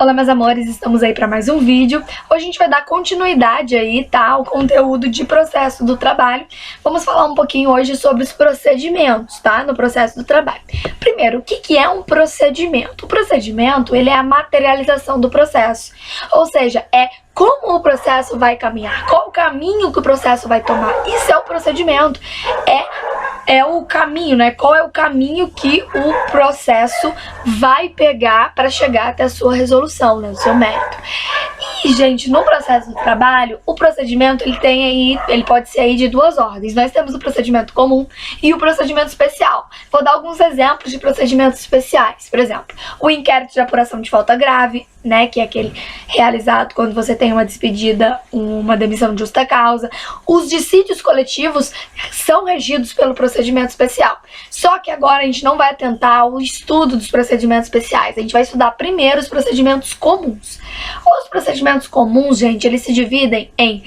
Olá, meus amores, estamos aí para mais um vídeo. Hoje a gente vai dar continuidade aí, tá, ao conteúdo de processo do trabalho. Vamos falar um pouquinho hoje sobre os procedimentos, tá, no processo do trabalho. Primeiro, o que é um procedimento? O procedimento, ele é a materialização do processo, ou seja, é como o processo vai caminhar, qual o caminho que o processo vai tomar. Isso é o procedimento, é o caminho, né? Qual é o caminho que o processo vai pegar para chegar até a sua resolução, né? O seu mérito. E, gente, no processo do trabalho, o procedimento, ele pode ser aí de duas ordens. Nós temos o procedimento comum e o procedimento especial. Vou dar alguns exemplos de procedimentos especiais. Por exemplo, o inquérito de apuração de falta grave, né, que é aquele realizado quando você tem uma despedida, uma demissão de justa causa. Os dissídios coletivos são regidos pelo procedimento especial. Só que agora a gente não vai atentar ao estudo dos procedimentos especiais. A gente vai estudar primeiro os procedimentos comuns. Os procedimentos comuns, gente, eles se dividem em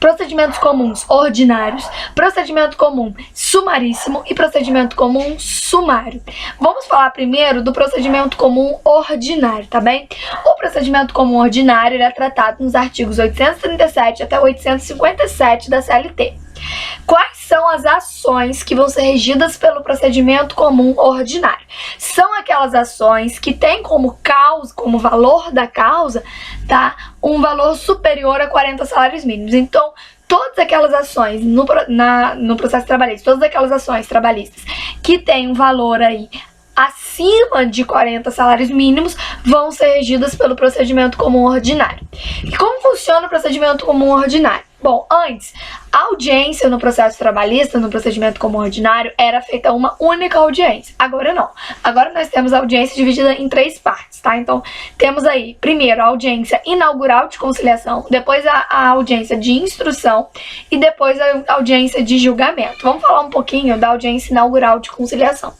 procedimentos comuns ordinários, procedimento comum sumaríssimo e procedimento comum sumário. Vamos falar primeiro do procedimento comum ordinário, tá bem? O procedimento comum ordinário ele é tratado nos artigos 837 até 857 da CLT. Quais são as ações que vão ser regidas pelo procedimento comum ordinário? São aquelas ações que têm como causa, como valor da causa, tá, um valor superior a 40 salários mínimos. Então, todas aquelas ações no processo trabalhista, todas aquelas ações trabalhistas que têm um valor aí acima de 40 salários mínimos vão ser regidas pelo procedimento comum ordinário. E como funciona o procedimento comum ordinário? Bom, antes, a audiência no processo trabalhista, no procedimento comum ordinário, era feita uma única audiência. Agora não. Agora nós temos a audiência dividida em três partes, tá? Então, temos aí, primeiro, a audiência inaugural de conciliação, depois a audiência de instrução e depois a audiência de julgamento. Vamos falar um pouquinho da audiência inaugural de conciliação.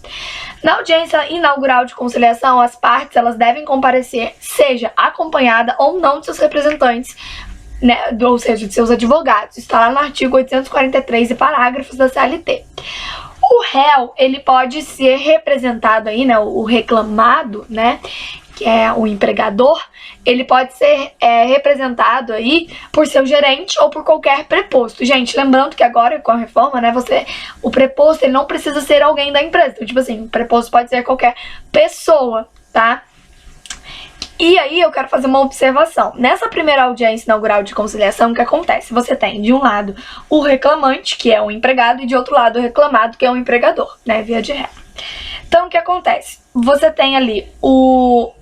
Na audiência inaugural de conciliação, as partes elas devem comparecer, seja acompanhada ou não de seus representantes, né, ou seja, de seus advogados. Está lá no artigo 843 e parágrafos da CLT. O réu, ele pode ser representado aí, né, o reclamado, né, que é o empregador, ele pode ser representado aí por seu gerente ou por qualquer preposto. Gente, lembrando que agora com a reforma, né, o preposto ele não precisa ser alguém da empresa. Então, tipo assim, o preposto pode ser qualquer pessoa, tá? E aí eu quero fazer uma observação. Nessa primeira audiência inaugural de conciliação, o que acontece? Você tem, de um lado, o reclamante, que é o empregado, e de outro lado, o reclamado, que é o empregador, né, via de regra. Então, o que acontece? Você tem ali o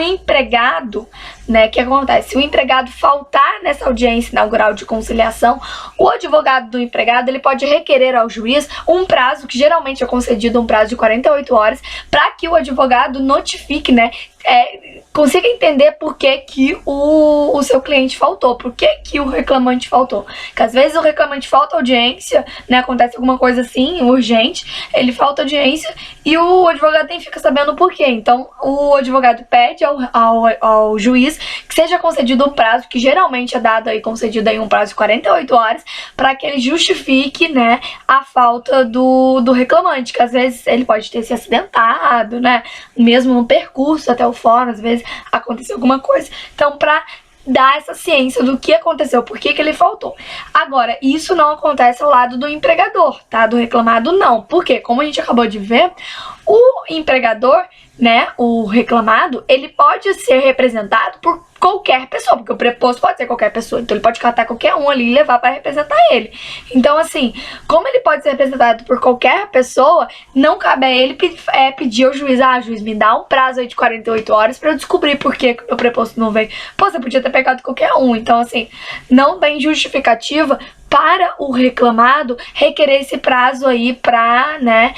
empregado, né, que acontece? Se o empregado faltar nessa audiência inaugural de conciliação, o advogado do empregado, ele pode requerer ao juiz um prazo, que geralmente é concedido um prazo de 48 horas, para que o advogado notifique, né, consiga entender por que o seu cliente faltou, por que o reclamante faltou. Porque às vezes o reclamante falta audiência, né, acontece alguma coisa assim, urgente, ele falta audiência e o advogado nem fica sabendo por quê. Então o advogado pede ao juiz que seja concedido um prazo, que geralmente é dado aí, concedido aí um prazo de 48 horas, para que ele justifique, né, a falta do reclamante, que às vezes ele pode ter se acidentado, né, mesmo no percurso até o fórum, às vezes aconteceu alguma coisa. Então, para dar essa ciência do que aconteceu, por que ele faltou. Agora, isso não acontece ao lado do empregador, tá? Do reclamado, não. Porque, como a gente acabou de ver, o empregador, né, o reclamado, ele pode ser representado por qualquer pessoa, porque o preposto pode ser qualquer pessoa, então ele pode catar qualquer um ali e levar para representar ele. Então, assim, como ele pode ser representado por qualquer pessoa, não cabe a ele pedir ao juiz, juiz, me dá um prazo aí de 48 horas para eu descobrir por que o meu preposto não veio. Pô, você podia ter pegado qualquer um. Então, assim, não tem justificativa para o reclamado requerer esse prazo aí para, né,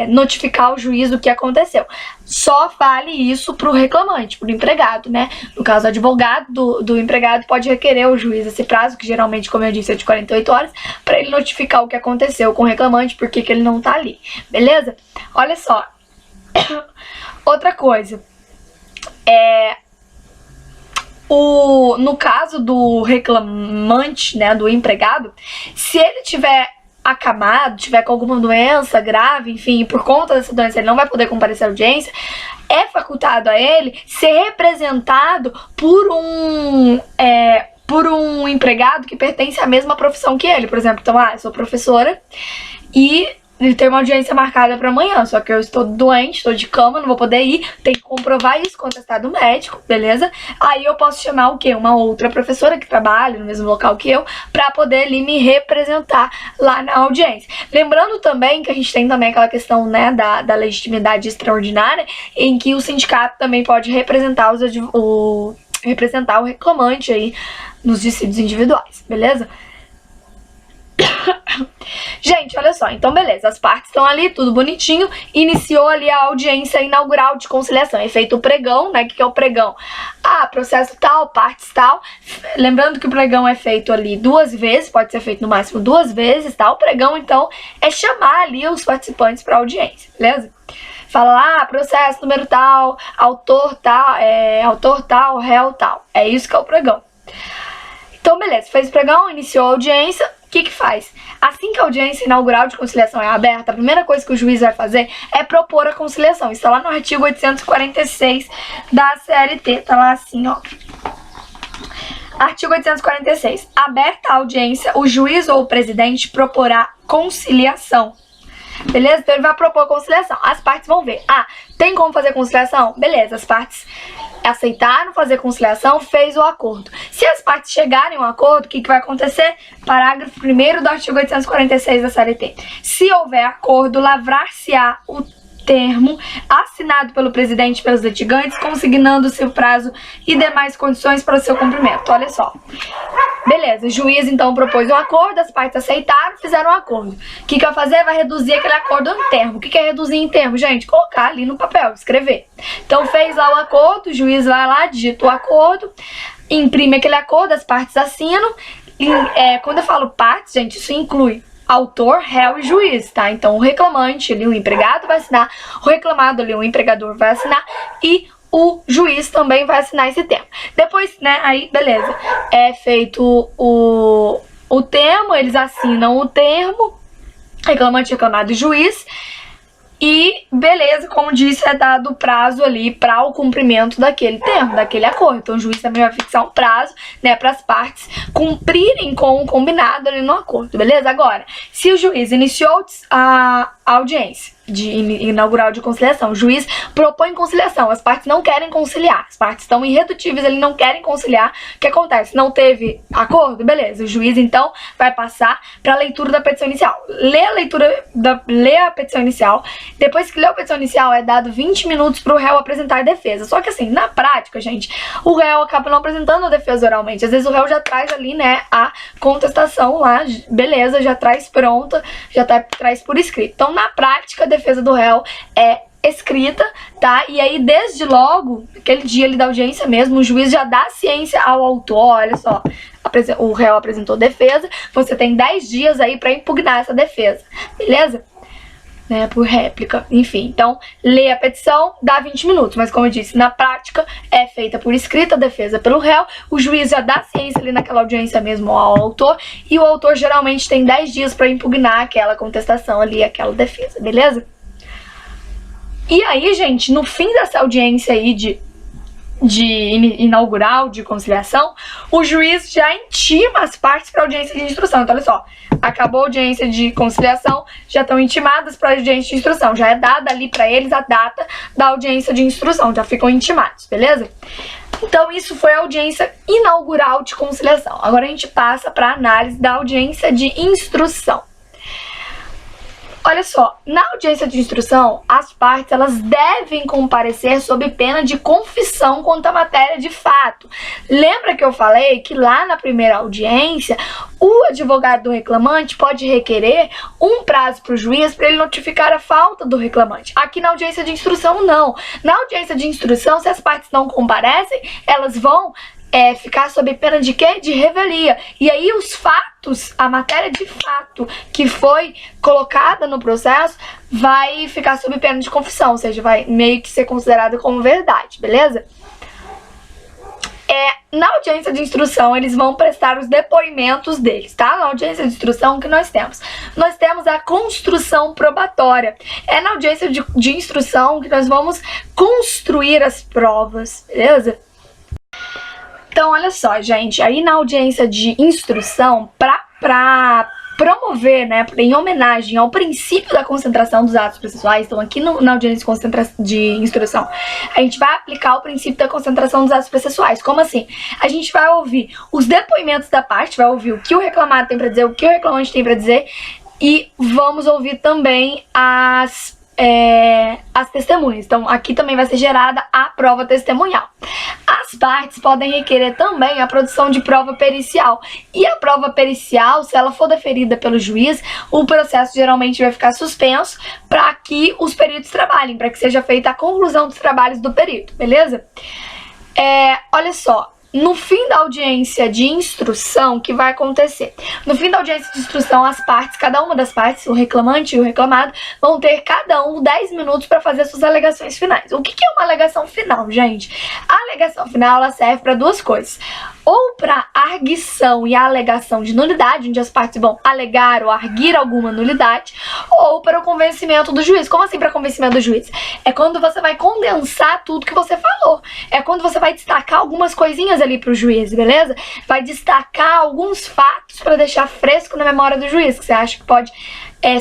notificar o juiz do que aconteceu. Só vale isso pro reclamante, pro empregado, né? No caso, o advogado do empregado pode requerer ao juiz esse prazo, que geralmente, como eu disse, é de 48 horas, para ele notificar o que aconteceu com o reclamante, porque que ele não tá ali, beleza? Olha só, outra coisa, no caso do reclamante, né, do empregado, se ele tiver acamado, tiver com alguma doença grave, enfim, por conta dessa doença ele não vai poder comparecer à audiência, é facultado a ele ser representado por um empregado que pertence à mesma profissão que ele. Por exemplo, então, eu sou professora e tem uma audiência marcada para amanhã, só que eu estou doente, estou de cama, não vou poder ir, tem que comprovar isso com o atestado médico, beleza? Aí eu posso chamar o quê? Uma outra professora que trabalha no mesmo local que eu, para poder ali me representar lá na audiência. Lembrando também que a gente tem também aquela questão, né, da legitimidade extraordinária, em que o sindicato também pode representar o reclamante aí nos dissídios individuais, beleza? Gente, olha só, então beleza, as partes estão ali, tudo bonitinho, iniciou ali a audiência inaugural de conciliação, é feito o pregão, né, o que é o pregão? Processo tal, partes tal, lembrando que o pregão é feito ali 2 vezes, pode ser feito no máximo 2 vezes, tá? O pregão, então, é chamar ali os participantes para audiência, beleza? Fala lá, processo número tal, autor tal, réu tal, é isso que é o pregão. Então, beleza, fez o pregão, iniciou a audiência, o que faz? Assim que a audiência inaugural de conciliação é aberta, a primeira coisa que o juiz vai fazer é propor a conciliação. Isso está lá no artigo 846 da CLT, tá lá assim, ó. Artigo 846. Aberta a audiência, o juiz ou o presidente proporá conciliação. Beleza? Então ele vai propor conciliação. As partes vão ver. Tem como fazer conciliação? Beleza, as partes aceitaram fazer conciliação, fez o acordo. Se as partes chegarem a um acordo, o que vai acontecer? Parágrafo 1º do artigo 846 da CLT. Se houver acordo, lavrar-se-á o termo assinado pelo presidente e pelos litigantes, consignando-se o prazo e demais condições para o seu cumprimento. Olha só. Beleza, o juiz então propôs um acordo, as partes aceitaram, fizeram um acordo. O que vai fazer? Vai reduzir aquele acordo em termo. O que é reduzir em termo, gente? Colocar ali no papel, escrever. Então fez lá o acordo, o juiz vai lá, digita o acordo, imprime aquele acordo, as partes assinam. Quando eu falo partes, gente, isso inclui autor, réu e juiz, tá? Então o reclamante ali, o empregado vai assinar, o reclamado ali, o empregador vai assinar e o juiz também vai assinar esse termo. Depois, né, aí beleza, é feito o termo, eles assinam o termo, reclamante, reclamado e juiz. E beleza, como disse, é dado prazo ali para o cumprimento daquele termo, daquele acordo. Então o juiz também vai fixar um prazo, né, para as partes cumprirem com o combinado ali no acordo, beleza? Agora, se o juiz iniciou a audiência inaugural de conciliação, o juiz propõe conciliação, as partes não querem conciliar, as partes estão irredutíveis, eles não querem conciliar, o que acontece? Não teve acordo? Beleza, o juiz então vai passar para a leitura da petição inicial. Lê a petição inicial, depois que lê a petição inicial é dado 20 minutos para o réu apresentar a defesa. Só que assim, na prática, gente, o réu acaba não apresentando a defesa oralmente, às vezes o réu já traz ali, né, a contestação lá, beleza, já traz pronta, traz por escrito. Então, na prática, a defesa do réu é escrita, tá? E aí, desde logo, aquele dia ali da audiência mesmo, o juiz já dá ciência ao autor, olha só, o réu apresentou defesa, você tem 10 dias aí pra impugnar essa defesa, beleza? Né, por réplica, enfim, então lê a petição, dá 20 minutos, mas como eu disse, na prática é feita por escrita a defesa pelo réu, o juiz já dá ciência ali naquela audiência mesmo ao autor, e o autor geralmente tem 10 dias para impugnar aquela contestação ali, aquela defesa, beleza? E aí, gente, no fim dessa audiência aí inaugural de conciliação, o juiz já intima as partes para audiência de instrução. Então, olha só, acabou a audiência de conciliação, já estão intimadas para a audiência de instrução, já é dada ali para eles a data da audiência de instrução, já ficam intimados, beleza? Então, isso foi a audiência inaugural de conciliação. Agora a gente passa para a análise da audiência de instrução. Olha só, na audiência de instrução, as partes elas devem comparecer sob pena de confissão quanto à matéria de fato. Lembra que eu falei que lá na primeira audiência, o advogado do reclamante pode requerer um prazo para o juiz para ele notificar a falta do reclamante. Aqui na audiência de instrução, não. Na audiência de instrução, se as partes não comparecem, elas vão ficar sob pena de quê? De revelia. E aí os fatos, a matéria de fato que foi colocada no processo vai ficar sob pena de confissão, ou seja, vai meio que ser considerada como verdade, beleza? Na audiência de instrução, eles vão prestar os depoimentos deles, tá? Na audiência de instrução, o que nós temos? Nós temos a construção probatória. É na audiência de instrução que nós vamos construir as provas, beleza? Então, olha só, gente, aí na audiência de instrução, pra promover, né, em homenagem ao princípio da concentração dos atos processuais, então aqui na audiência de instrução, a gente vai aplicar o princípio da concentração dos atos processuais. Como assim? A gente vai ouvir os depoimentos da parte, vai ouvir o que o reclamado tem para dizer, o que o reclamante tem para dizer, e vamos ouvir também as testemunhas. Então, aqui também vai ser gerada a prova testemunhal. As partes podem requerer também a produção de prova pericial. E a prova pericial, se ela for deferida pelo juiz, o processo geralmente vai ficar suspenso para que os peritos trabalhem, para que seja feita a conclusão dos trabalhos do perito, beleza? Olha só. No fim da audiência de instrução, o que vai acontecer? No fim da audiência de instrução, as partes, cada uma das partes, o reclamante e o reclamado, vão ter cada um 10 minutos para fazer suas alegações finais. O que é uma alegação final, gente? A alegação final, ela serve para duas coisas. Ou para arguição e alegação de nulidade, onde as partes vão alegar ou arguir alguma nulidade, ou para o convencimento do juiz. Como assim para convencimento do juiz? É quando você vai condensar tudo que você falou. É quando você vai destacar algumas coisinhas ali para o juiz, beleza? Vai destacar alguns fatos para deixar fresco na memória do juiz, que você acha que pode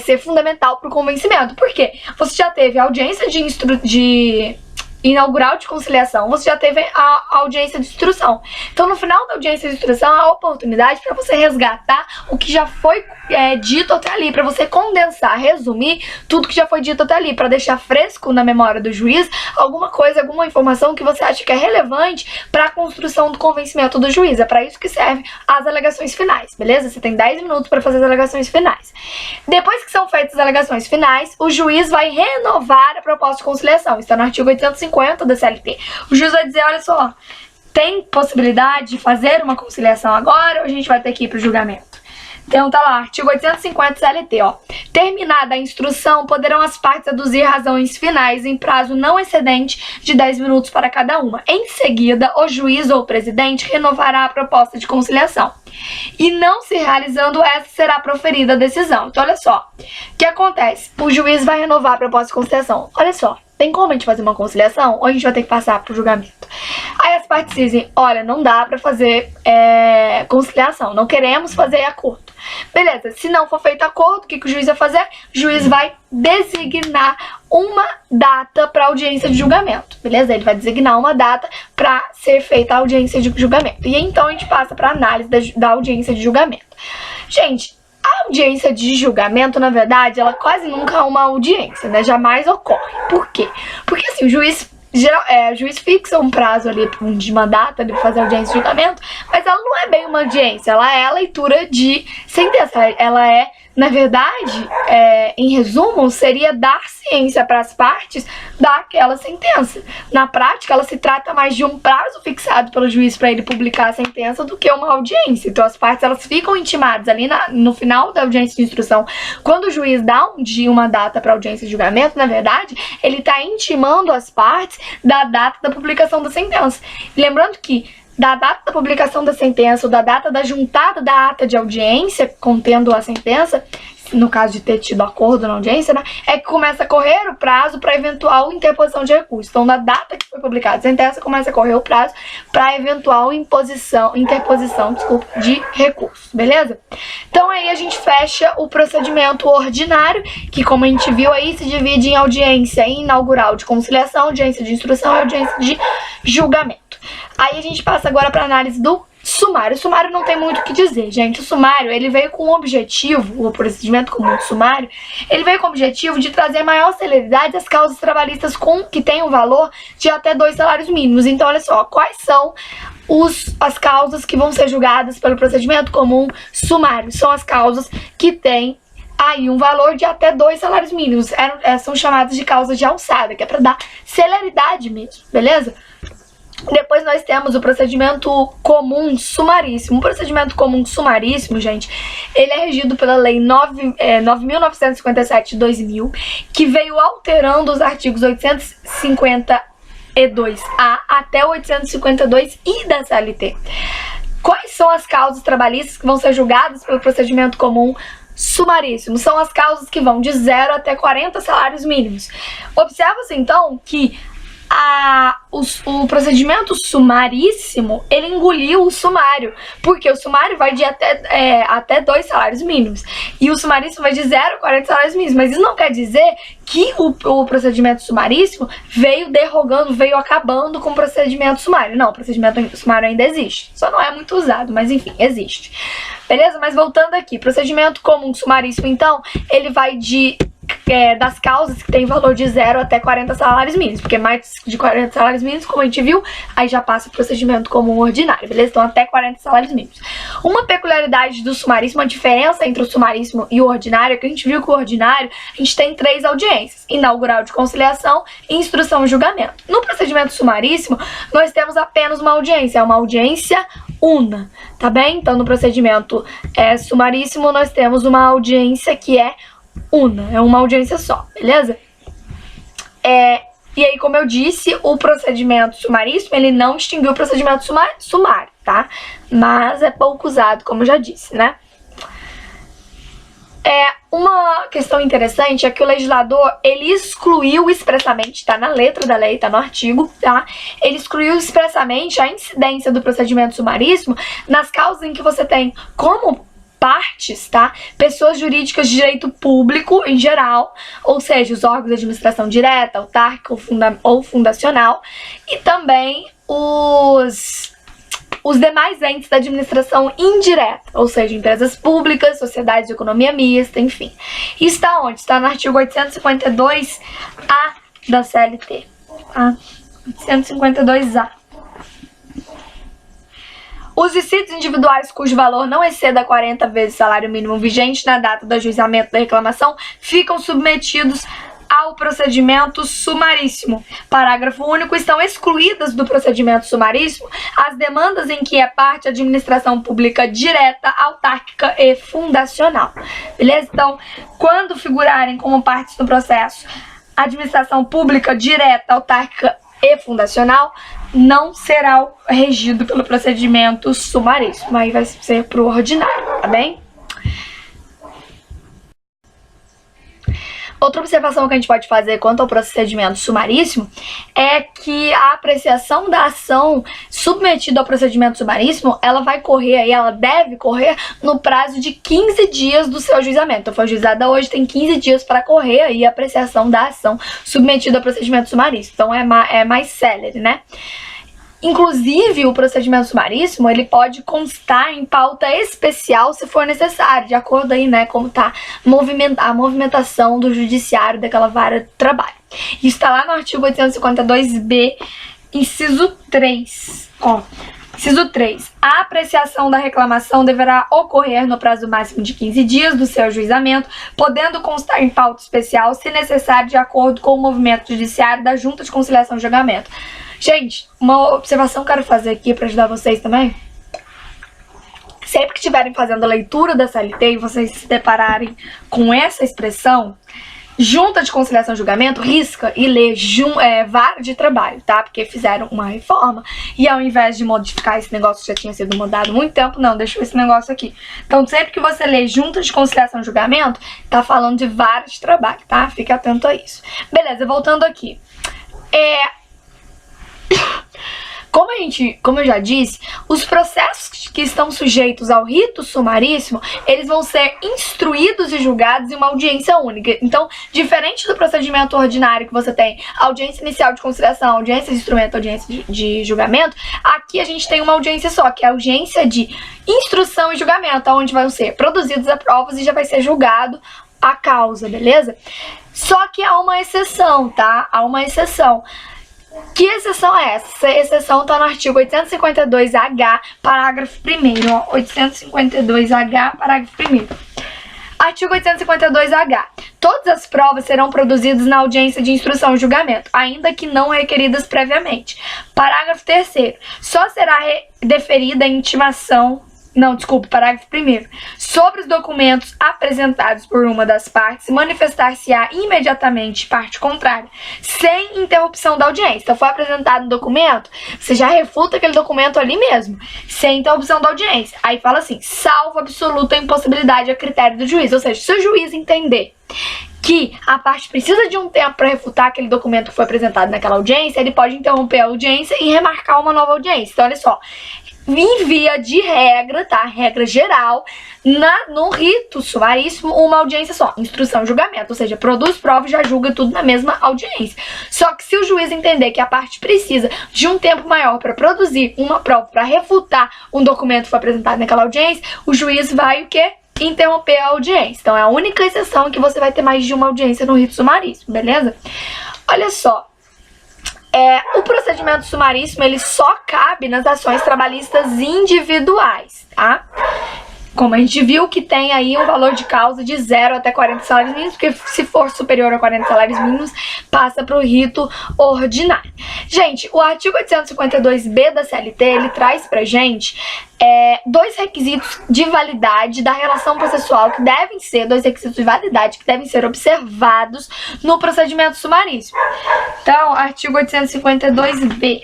ser fundamental para o convencimento. Por quê? Você já teve a audiência de inaugural de conciliação, você já teve a audiência de instrução. Então, no final da audiência de instrução, há a oportunidade para você resgatar o que já foi dito até ali, para você condensar, resumir tudo que já foi dito até ali, para deixar fresco na memória do juiz alguma coisa, alguma informação que você acha que é relevante para a construção do convencimento do juiz. É para isso que servem as alegações finais, beleza? Você tem 10 minutos para fazer as alegações finais. Depois que são feitas as alegações finais, o juiz vai renovar a proposta de conciliação. Está no artigo 850 da CLT. O juiz vai dizer, olha só, tem possibilidade de fazer uma conciliação agora ou a gente vai ter que ir para o julgamento? Então tá lá, artigo 850 CLT, ó. Terminada a instrução, poderão as partes aduzir razões finais em prazo não excedente de 10 minutos para cada uma. Em seguida, o juiz ou o presidente renovará a proposta de conciliação. E não se realizando essa, será proferida a decisão. Então olha só, o que acontece? O juiz vai renovar a proposta de conciliação. Olha só, tem como a gente fazer uma conciliação ou a gente vai ter que passar pro julgamento? Aí as partes dizem, olha, não dá pra fazer conciliação, não queremos fazer acordo. Beleza, se não for feito acordo, o que o juiz vai fazer? O juiz vai designar uma data para audiência de julgamento, beleza? Ele vai designar uma data para ser feita a audiência de julgamento. E então a gente passa para análise da audiência de julgamento. Gente, a audiência de julgamento, na verdade, ela quase nunca é uma audiência, né? Jamais ocorre. Por quê? Porque assim, o juiz fixa um prazo ali de uma data de fazer audiência de julgamento, mas ela não é bem uma audiência, ela é a leitura de sentença, ela é, na verdade, em resumo, seria dar ciência para as partes daquela sentença. Na prática, ela se trata mais de um prazo fixado pelo juiz para ele publicar a sentença do que uma audiência. Então, as partes elas ficam intimadas ali no final da audiência de instrução. Quando o juiz dá um dia, uma data para audiência de julgamento, na verdade, ele está intimando as partes da data da publicação da sentença. Lembrando que da data da publicação da sentença ou da data da juntada da ata de audiência contendo a sentença, no caso de ter tido acordo na audiência, né, é que começa a correr o prazo para eventual interposição de recurso. Então, na data que foi publicada a sentença, começa a correr o prazo para eventual interposição de recurso, beleza? Então, aí a gente fecha o procedimento ordinário, que como a gente viu aí, se divide em audiência inaugural de conciliação, audiência de instrução e audiência de julgamento. Aí a gente passa agora para a análise do sumário. O sumário não tem muito o que dizer, gente. O sumário, ele veio com o objetivo, o procedimento comum do sumário, ele veio com o objetivo de trazer maior celeridade às causas trabalhistas que têm um valor de até 2 salários mínimos. Então, olha só, quais são as causas que vão ser julgadas pelo procedimento comum sumário? São as causas que têm aí um valor de até 2 salários mínimos. São chamadas de causas de alçada, que é para dar celeridade mesmo, beleza? Depois nós temos o procedimento comum sumaríssimo. O procedimento comum sumaríssimo, gente, ele é regido pela Lei 9.957 de 2000, que veio alterando os artigos 850 852-E2A até o 852-I da CLT. Quais são as causas trabalhistas que vão ser julgadas pelo procedimento comum sumaríssimo? São as causas que vão de 0 até 40 salários mínimos. Observa-se então que o procedimento sumaríssimo, ele engoliu o sumário, porque o sumário vai de até 2 salários mínimos, e o sumaríssimo vai de 0 a 40 salários mínimos, mas isso não quer dizer que o procedimento sumaríssimo veio derrogando, veio acabando com o procedimento sumário. Não, o procedimento sumário ainda existe, só não é muito usado, mas enfim, existe. Beleza? Mas voltando aqui, procedimento comum sumaríssimo, então, ele vai das causas que tem valor de 0 até 40 salários mínimos, porque mais de 40 salários mínimos, como a gente viu, aí já passa o procedimento comum ordinário, beleza? Então até 40 salários mínimos. Uma peculiaridade do sumaríssimo, a diferença entre o sumaríssimo e o ordinário, é que a gente viu que o ordinário, a gente tem 3 audiências: inaugural, de conciliação, instrução e julgamento. No procedimento sumaríssimo, nós temos apenas uma audiência, é uma audiência una, tá bem? Então no procedimento sumaríssimo, nós temos uma audiência que é una, é uma audiência só, beleza? E aí, como eu disse, o procedimento sumaríssimo, ele não extinguiu o procedimento sumário, tá? Mas é pouco usado, como eu já disse, né? Uma questão interessante é que o legislador, ele excluiu expressamente, tá na letra da lei, tá no artigo, tá? Ele excluiu expressamente a incidência do procedimento sumaríssimo nas causas em que você tem como partes, tá? Pessoas jurídicas de direito público em geral, ou seja, os órgãos de administração direta, autárquica ou fundacional, e também os demais entes da administração indireta, ou seja, empresas públicas, sociedades de economia mista, enfim. Isso está onde? Está no artigo 852-A da CLT, tá? 852-A. Os dissídios individuais cujo valor não exceda 40 vezes o salário mínimo vigente na data do ajuizamento da reclamação ficam submetidos ao procedimento sumaríssimo. Parágrafo único. Estão excluídas do procedimento sumaríssimo as demandas em que é parte a administração pública direta, autárquica e fundacional. Beleza? Então, quando figurarem como partes no processo administração pública direta, autárquica e fundacional, não será regido pelo procedimento sumaríssimo, aí vai ser pro ordinário, tá bem? Outra observação que a gente pode fazer quanto ao procedimento sumaríssimo é que a apreciação da ação submetida ao procedimento sumaríssimo, ela vai correr aí, ela deve correr no prazo de 15 dias do seu ajuizamento. Então, foi ajuizada hoje, tem 15 dias para correr aí a apreciação da ação submetida ao procedimento sumaríssimo. Então, é mais célere, né? Inclusive, o procedimento sumaríssimo, ele pode constar em pauta especial se for necessário, de acordo aí, né, como tá a movimentação do judiciário daquela vara de trabalho. Isso está lá no artigo 852-B, inciso 3. Ó, inciso 3. A apreciação da reclamação deverá ocorrer no prazo máximo de 15 dias do seu ajuizamento, podendo constar em pauta especial, se necessário, de acordo com o movimento judiciário da Junta de Conciliação e Julgamento. Gente, uma observação que eu quero fazer aqui para ajudar vocês também. Sempre que estiverem fazendo a leitura da CLT e vocês se depararem com essa expressão, Junta de Conciliação e Julgamento, risca e lê vara de trabalho, tá? Porque fizeram uma reforma e ao invés de modificar esse negócio que já tinha sido mudado há muito tempo, não, deixou esse negócio aqui. Então, sempre que você lê Junta de Conciliação e Julgamento, tá falando de vara de trabalho, tá? Fique atento a isso. Beleza, voltando aqui. Como eu já disse, os processos que estão sujeitos ao rito sumaríssimo, eles vão ser instruídos e julgados em uma audiência única. Então, diferente do procedimento ordinário que você tem audiência inicial de conciliação, audiência de instrumento, audiência de julgamento, aqui a gente tem uma audiência só, que é a audiência de instrução e julgamento, onde vão ser produzidas as provas e já vai ser julgado a causa, beleza? Só que há uma exceção, tá? Há uma exceção. Que exceção é essa? Essa exceção está no artigo 852-H, parágrafo 1º, ó, 852-H, parágrafo 1º. Artigo 852-H. Todas as provas serão produzidas na audiência de instrução e julgamento, ainda que não requeridas previamente. Parágrafo 3º. Só será deferida a intimação Não, desculpa, parágrafo 1º. Sobre os documentos apresentados por uma das partes, manifestar-se-á imediatamente parte contrária, sem interrupção da audiência. Então, foi apresentado um documento, você já refuta aquele documento ali mesmo, sem interrupção da audiência. Aí fala assim, salvo absoluta impossibilidade a critério do juiz. Ou seja, se o juiz entender que a parte precisa de um tempo para refutar aquele documento que foi apresentado naquela audiência, ele pode interromper a audiência e remarcar uma nova audiência. Então, olha só, em via de regra, tá? Regra geral, no rito sumaríssimo, uma audiência só, instrução e julgamento, ou seja, produz prova e já julga tudo na mesma audiência. Só que se o juiz entender que a parte precisa de um tempo maior para produzir uma prova, para refutar um documento que foi apresentado naquela audiência, o juiz vai o quê? Interromper a audiência. Então é a única exceção que você vai ter mais de uma audiência no rito sumaríssimo, beleza? Olha só. O procedimento sumaríssimo, ele só cabe nas ações trabalhistas individuais, tá? Como a gente viu que tem aí um valor de causa de 0 até 40 salários mínimos, porque se for superior a 40 salários mínimos, passa para o rito ordinário. Gente, o artigo 852b da CLT, ele traz pra gente dois requisitos de validade da relação processual que devem ser, dois requisitos de validade que devem ser observados no procedimento sumaríssimo. Então, artigo 852b.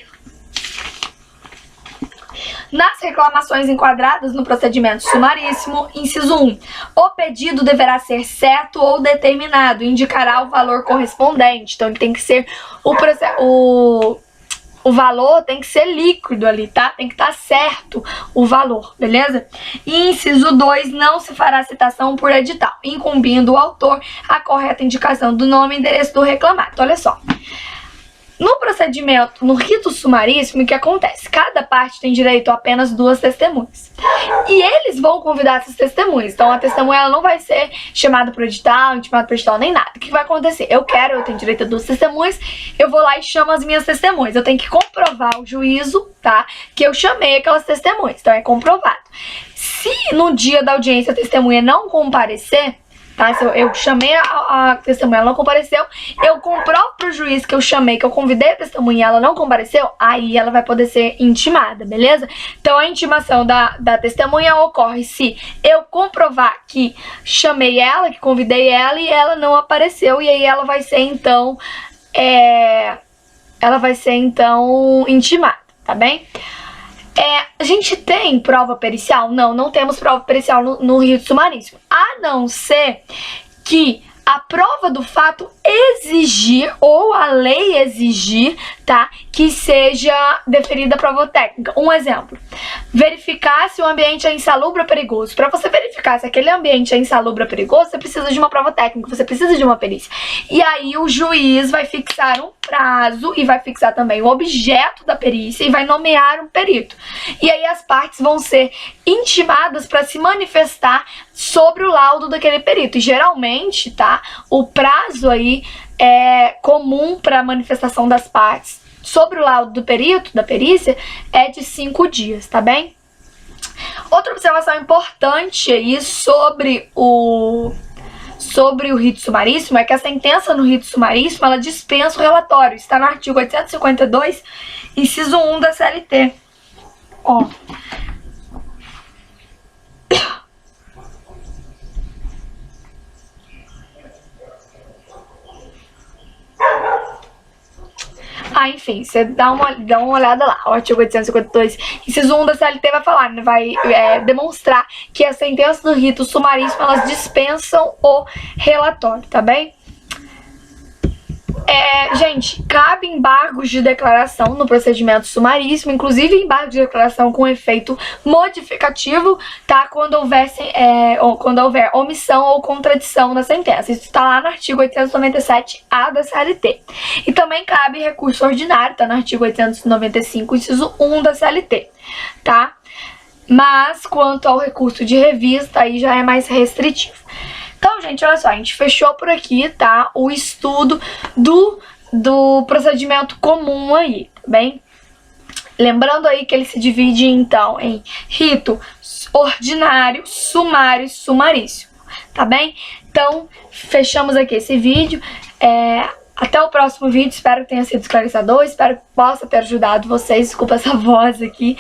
Nas reclamações enquadradas no procedimento sumaríssimo, inciso 1, o pedido deverá ser certo ou determinado, indicará o valor correspondente. Então, ele tem que ser o valor tem que ser líquido ali, tá? Tem que estar certo o valor, beleza? E inciso 2, não se fará citação por edital, incumbindo o autor a correta indicação do nome e endereço do reclamado. Então, olha só. No procedimento, no rito sumaríssimo, o que acontece? Cada parte tem direito a apenas 2 testemunhas. E eles vão convidar essas testemunhas. Então, a testemunha ela não vai ser chamada por edital, intimada por edital, nem nada. O que vai acontecer? Eu tenho direito a 2 testemunhas, eu vou lá e chamo as minhas testemunhas. Eu tenho que comprovar o juízo, tá? Que eu chamei aquelas testemunhas. Então, é comprovado. Se no dia da audiência a testemunha não comparecer, tá? Se eu chamei a testemunha, ela não compareceu, eu comprovo pro juiz que eu chamei, que eu convidei a testemunha e ela não compareceu, aí ela vai poder ser intimada, beleza? Então a intimação da testemunha ocorre se eu comprovar que chamei ela, que convidei ela e ela não apareceu, e aí ela vai ser então intimada, tá bem? A gente tem prova pericial? Não temos prova pericial no rito sumaríssimo. A não ser que a prova do fato exigir, ou a lei exigir, tá? Que seja deferida a prova técnica. Um exemplo. Verificar se o ambiente é insalubre ou perigoso. Para você verificar se aquele ambiente é insalubre ou perigoso, você precisa de uma prova técnica, você precisa de uma perícia. E aí o juiz vai fixar um prazo e vai fixar também o objeto da perícia e vai nomear um perito. E aí as partes vão ser intimadas para se manifestar sobre o laudo daquele perito. E geralmente, tá? O prazo aí comum para a manifestação das partes sobre o laudo do perito, da perícia, é de 5 dias, tá bem? Outra observação importante aí sobre o rito sumaríssimo é que a sentença no rito sumaríssimo, ela dispensa o relatório. Está no artigo 852, inciso 1 da CLT. Ó. Enfim, você dá uma olhada lá. O artigo 852, inciso 1 da CLT vai falar, né, vai demonstrar que as sentenças do rito sumaríssimo, elas dispensam o relatório, tá bem? Gente, cabe embargos de declaração no procedimento sumaríssimo, inclusive embargo de declaração com efeito modificativo, tá? Quando houver omissão ou contradição na sentença. Isso está lá no artigo 897-A da CLT. E também cabe recurso ordinário, tá? No artigo 895, inciso 1 da CLT, tá? Mas, quanto ao recurso de revista, aí já é mais restritivo. Então, gente, olha só, a gente fechou por aqui, tá? O estudo do procedimento comum aí, tá bem? Lembrando aí que ele se divide, então, em rito ordinário, sumário e sumaríssimo, tá bem? Então, fechamos aqui esse vídeo. Até o próximo vídeo, espero que tenha sido esclarecedor, espero que possa ter ajudado vocês, desculpa essa voz aqui,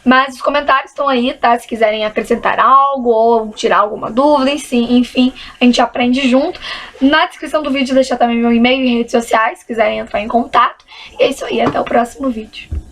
mas os comentários estão aí, tá? Se quiserem acrescentar algo ou tirar alguma dúvida, enfim, a gente aprende junto. Na descrição do vídeo deixar também meu e-mail e redes sociais, se quiserem entrar em contato. E é isso aí, até o próximo vídeo.